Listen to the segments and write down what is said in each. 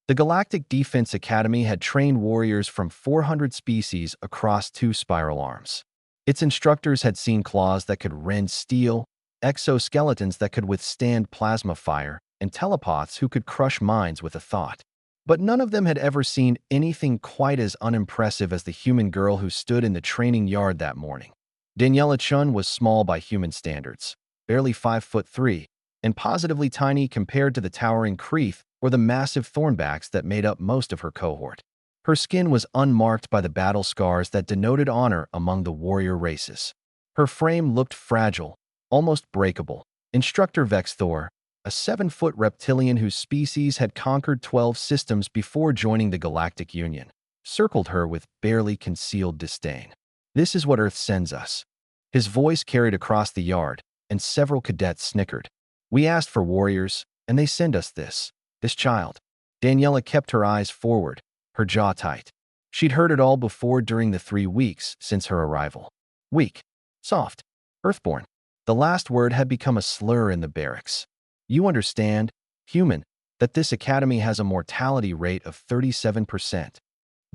The Galactic Defense Academy had trained warriors from 400 species across 2 spiral arms. Its instructors had seen claws that could rend steel, exoskeletons that could withstand plasma fire, and telepaths who could crush minds with a thought. But none of them had ever seen anything quite as unimpressive as the human girl who stood in the training yard that morning. Daniela Chun was small by human standards, barely 5'3", and positively tiny compared to the towering Kreeth or the massive thornbacks that made up most of her cohort. Her skin was unmarked by the battle scars that denoted honor among the warrior races. Her frame looked fragile, almost breakable. Instructor Vexthor, a 7-foot reptilian whose species had conquered 12 systems before joining the Galactic Union, circled her with barely concealed disdain. "This is what Earth sends us." His voice carried across the yard, and several cadets snickered. "We asked for warriors, and they send us this child." Daniela kept her eyes forward, her jaw tight. She'd heard it all before during the 3 weeks since her arrival. Weak, soft, Earthborn. The last word had become a slur in the barracks. "You understand, human, that this academy has a mortality rate of 37%.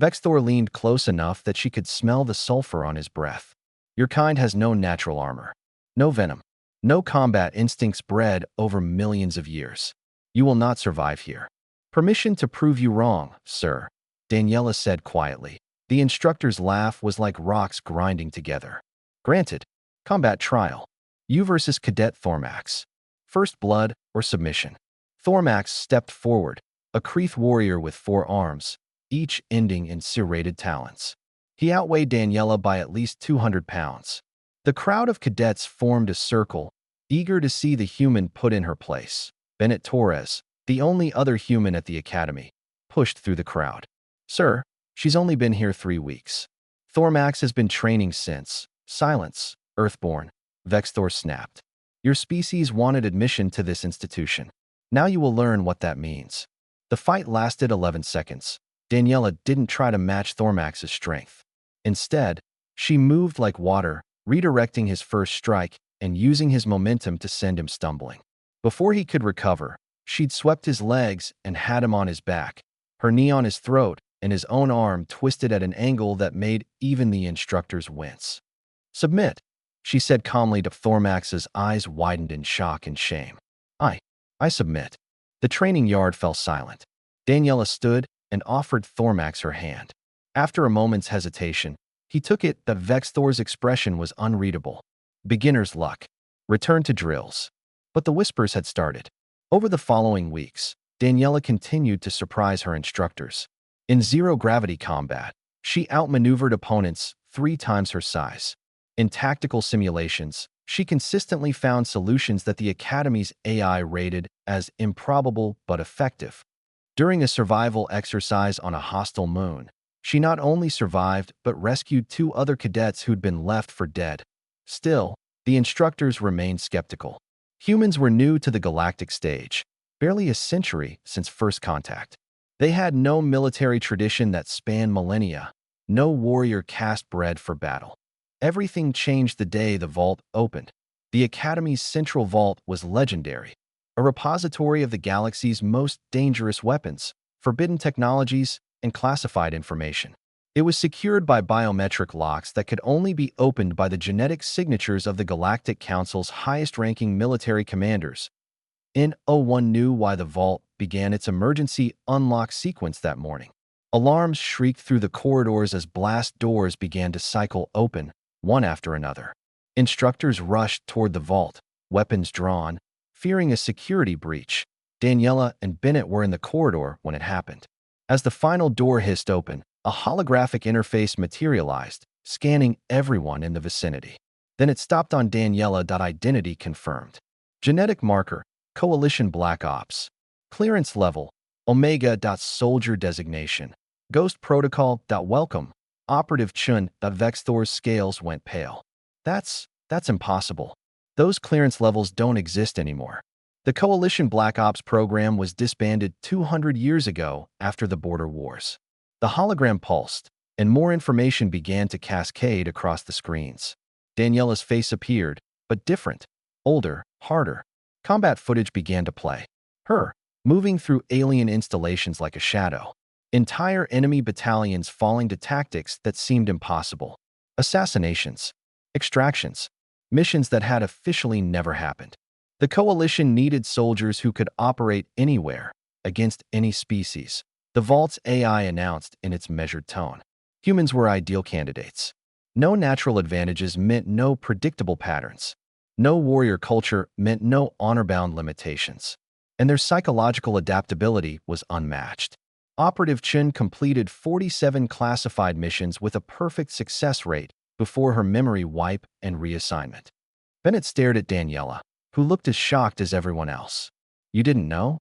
Vexthor leaned close enough that she could smell the sulfur on his breath. "Your kind has no natural armor, no venom, no combat instincts bred over millions of years. You will not survive here." "Permission to prove you wrong, sir," Daniela said quietly. The instructor's laugh was like rocks grinding together. "Granted. Combat trial. You versus Cadet Thormax. First blood or submission." Thormax stepped forward, a Kreeth warrior with 4 arms, each ending in serrated talons. He outweighed Daniela by at least 200 pounds. The crowd of cadets formed a circle, eager to see the human put in her place. Bennett Torres, the only other human at the academy, pushed through the crowd. "Sir, she's only been here 3 weeks. Thormax has been training since." "Silence, Earthborn," Vexthor snapped. "Your species wanted admission to this institution. Now you will learn what that means." The fight lasted 11 seconds. Daniela didn't try to match Thormax's strength. Instead, she moved like water, redirecting his first strike and using his momentum to send him stumbling. Before he could recover, she'd swept his legs and had him on his back, her knee on his throat and his own arm twisted at an angle that made even the instructors wince. "Submit," she said calmly to Thormax's eyes widened in shock and shame. I submit." The training yard fell silent. Daniela stood and offered Thormax her hand. After a moment's hesitation, he took it. That Vexthor's expression was unreadable. Beginner's luck. Return to drills. But the whispers had started. Over the following weeks, Daniela continued to surprise her instructors. In zero-gravity combat, she outmaneuvered opponents 3 times her size. In tactical simulations, she consistently found solutions that the Academy's AI rated as improbable but effective. During a survival exercise on a hostile moon, she not only survived but rescued 2 other cadets who'd been left for dead. Still, the instructors remained skeptical. Humans were new to the galactic stage, barely a century since first contact. They had no military tradition that spanned millennia, no warrior caste bred for battle. Everything changed the day the vault opened. The Academy's central vault was legendary, a repository of the galaxy's most dangerous weapons, forbidden technologies, and classified information. It was secured by biometric locks that could only be opened by the genetic signatures of the Galactic Council's highest-ranking military commanders. N01 knew why the vault began its emergency unlock sequence that morning. Alarms shrieked through the corridors as blast doors began to cycle open, one after another. Instructors rushed toward the vault, weapons drawn, fearing a security breach. Daniela and Bennett were in the corridor when it happened. As the final door hissed open, a holographic interface materialized, scanning everyone in the vicinity. Then it stopped on Daniela. Identity confirmed. Genetic marker, Coalition Black Ops. Clearance level, Omega. Soldier designation. Ghost Protocol. Welcome. Operative Chun. Vexthor's scales went pale. That's impossible. Those clearance levels don't exist anymore. The Coalition Black Ops program was disbanded 200 years ago after the border wars. The hologram pulsed, and more information began to cascade across the screens. Daniela's face appeared, but different, older, harder. Combat footage began to play. Her, moving through alien installations like a shadow. Entire enemy battalions falling to tactics that seemed impossible. Assassinations, extractions, missions that had officially never happened. The coalition needed soldiers who could operate anywhere, against any species. The Vault's AI announced in its measured tone. Humans were ideal candidates. No natural advantages meant no predictable patterns. No warrior culture meant no honor-bound limitations. And their psychological adaptability was unmatched. Operative Chen completed 47 classified missions with a perfect success rate before her memory wipe and reassignment. Bennett stared at Daniela, who looked as shocked as everyone else. "You didn't know?"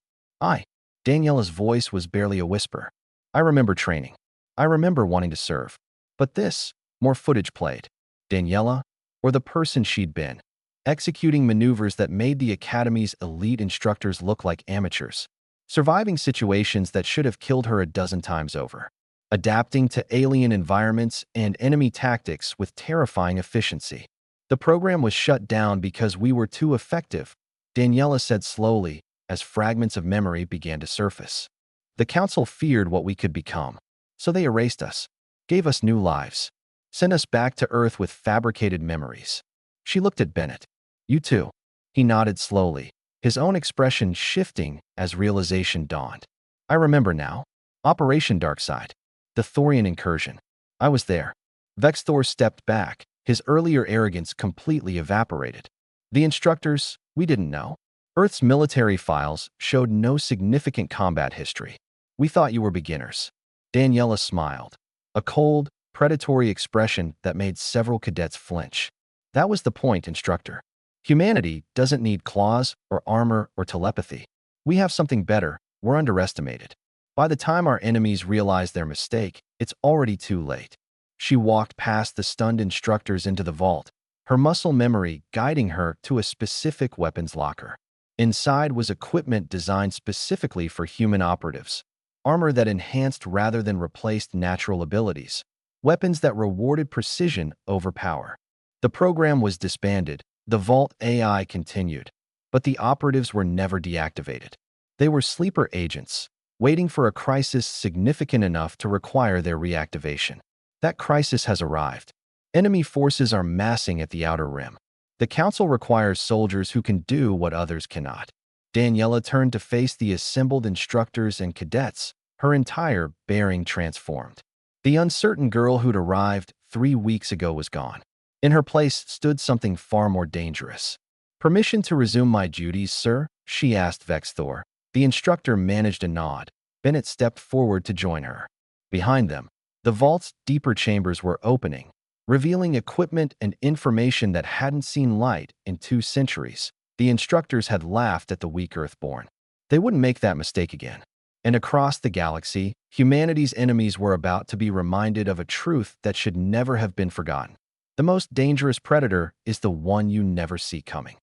Daniela's voice was barely a whisper. "I remember training. I remember wanting to serve. But this, more footage played. Daniela, or the person she'd been, executing maneuvers that made the Academy's elite instructors look like amateurs, surviving situations that should have killed her a dozen times over, adapting to alien environments and enemy tactics with terrifying efficiency. The program was shut down because we were too effective," Daniela said slowly as fragments of memory began to surface. "The Council feared what we could become, so they erased us, gave us new lives, sent us back to Earth with fabricated memories." She looked at Bennett. "You too." He nodded slowly, his own expression shifting as realization dawned. "I remember now. Operation Darkside. The Thorian incursion. I was there." Vexthor stepped back, his earlier arrogance completely evaporated. "The instructors, we didn't know. Earth's military files showed no significant combat history. We thought you were beginners." Daniela smiled, a cold, predatory expression that made several cadets flinch. "That was the point, instructor. Humanity doesn't need claws or armor or telepathy. We have something better. We're underestimated. By the time our enemies realize their mistake, it's already too late." She walked past the stunned instructors into the vault, her muscle memory guiding her to a specific weapons locker. Inside was equipment designed specifically for human operatives, armor that enhanced rather than replaced natural abilities, weapons that rewarded precision over power. The program was disbanded, the Vault AI continued, but the operatives were never deactivated. They were sleeper agents, waiting for a crisis significant enough to require their reactivation. That crisis has arrived. Enemy forces are massing at the outer rim. The Council requires soldiers who can do what others cannot. Daniela turned to face the assembled instructors and cadets, her entire bearing transformed. The uncertain girl who'd arrived 3 weeks ago was gone. In her place stood something far more dangerous. "Permission to resume my duties, sir?" she asked Vexthor. The instructor managed a nod. Bennett stepped forward to join her. Behind them, the vault's deeper chambers were opening, revealing equipment and information that hadn't seen light in 2 centuries. The instructors had laughed at the weak Earthborn. They wouldn't make that mistake again. And across the galaxy, humanity's enemies were about to be reminded of a truth that should never have been forgotten. The most dangerous predator is the one you never see coming.